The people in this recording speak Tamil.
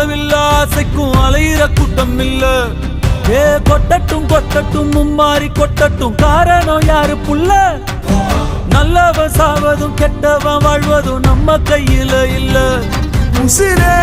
அளவில்ல ஆசைக்கும் அலையிற கூட்டம் இல்ல. ஏ கொட்டட்டும் கொட்டட்டும் மும்மாறி கொட்டட்டும், காரணம் யாரு புள்ள? நல்லவன் சாவதும் கெட்டவன் வாழ்வதும் நம்ம கையில இல்ல. உசிரே